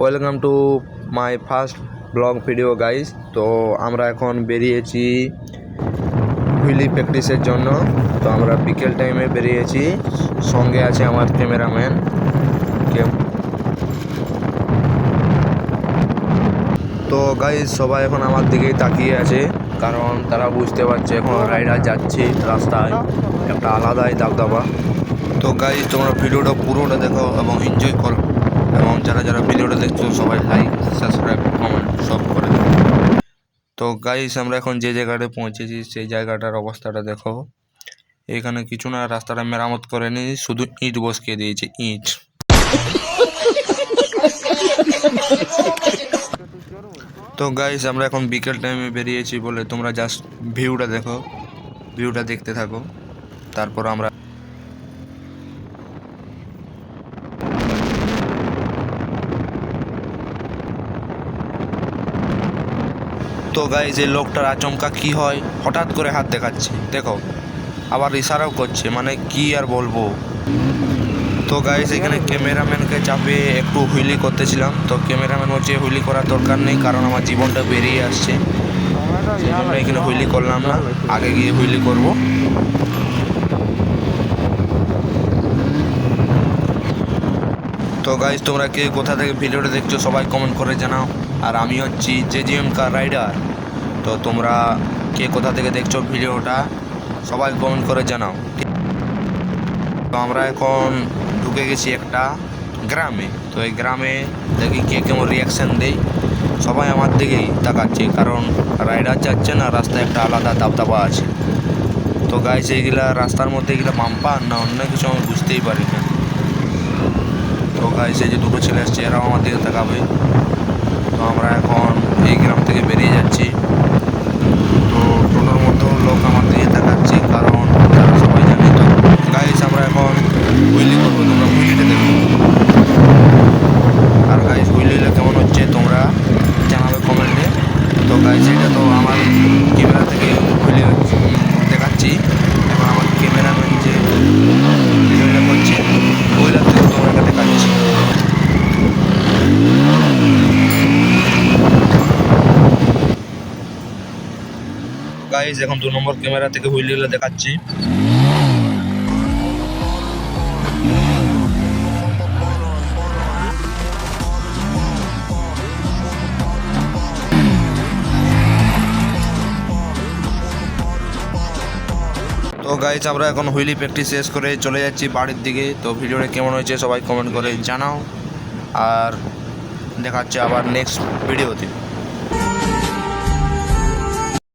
Welcome to my first blog video guys. তো আমরা এখন বেরিয়েছি হুইলি প্র্যাকটিসের জন্য। তো আমরা বিকেল টাইমে বেরিয়েছি, সঙ্গে আছে আমার ক্যামেরাম্যান। তো গাইস সবাই এখন আমার দিকেই তাকিয়ে আছে, কারণ তারা বুঝতে পারছে এখন রাইডার যাচ্ছে রাস্তায় একটা আলাদাই দাবদাবা। তো গাইস তোমরা ভিডিওটা পুরোটা দেখো এবং এনজয় করো, এবং যারা যারা ভিডিওটা দেখছো সবাই লাইক সাবস্ক্রাইব কমেন্ট সব করে দেবো। তো গাইস আমরা এখন যে জায়গাটা পৌঁছেছি সেই জায়গাটার অবস্থাটা দেখো। এখানে কিছু না, রাস্তাটা মেরামত করেনি, শুধু ইট বসিয়ে দিয়েছে, ইট। তো গাইস আমরা এখন বিকেল টাইমে বেরিয়েছি বলে তোমরা জাস্ট ভিউটা দেখো, ভিউটা দেখতে থাকো, তারপর আমরা তো গাইস এই লোকটার আচমকা কি হয়, হঠাৎ করে হাত দেখাচ্ছে দেখো, আবার ইশারাও করছে, মানে কি আর বলবো। তো গাইস এখানে ক্যামেরাম্যানকে চাপে একটু হুইলি করতেছিলাম, তো ক্যামেরাম্যান হচ্ছে হুইলি করার দরকার নেই, কারণ আমার জীবনটা বেরিয়ে আসছে, সেই জন্য এখানে হুইলি করলাম না, আগে গিয়ে হুইলি করব। তো গাইস তোমরা কে কোথা থেকে ভিডিওটা দেখছো সবাই কমেন্ট করে জানাও। আর আমি হচ্ছি জেজিএম কার রাইডার। তো তোমরা কে কোথা থেকে দেখছো ভিডিওটা সবাই কমেন্ট করে জানাও। তো আমরা এখন ঢুকে গেছি একটা গ্রামে। তো এই গ্রামে দেখি কে কেমন রিয়াকশান দেয়। সবাই আমার দিকেই তাকাচ্ছে, কারণ রাইডার যাচ্ছে না, রাস্তায় একটা আলাদা দাবদাবা আছে। তো গাইস এইগুলা রাস্তার মধ্যে এগুলা বাম্পার না অন্য কিছু আমি বুঝতেই পারি না। তো গাইস এই যে দুটো ছেলে আসছে, এরাও আমার দিকে তাকাবে। তো আমরা এখন এই গ্রাম থেকে বেরিয়ে যাচ্ছি। তো টোটোর মধ্যেও লোক আমার দিকে তাকাচ্ছে, কারণ তারা সবাই জানে। তো গাইস আমরা এখন হুইলি করবো, তোমরা হুইলিটা দেখো। আর গাইস হুইলিটা কেমন হচ্ছে তোমরা জানাবে কমেন্টে। তো গাইস এটা তো আমার ক্যামেরা থেকে হুইলি দেখাচ্ছি, এখন আমার ক্যামেরাম্যান যে ভিডিওটা করছে ওইটা থেকে তোমাকে দেখাচ্ছি। গাইস এখন 2 নম্বর ক্যামেরা থেকে হুইলিগুলো দেখাচ্ছি। তো গাইস আমরা এখন হুইলি প্র্যাকটিস শেষ করে চলে যাচ্ছি বাড়ির দিকে। তো ভিডিওটা কেমন হয়েছে সবাই কমেন্ট করে জানাও, আর দেখাচ্ছে আবার নেক্সট ভিডিওতে।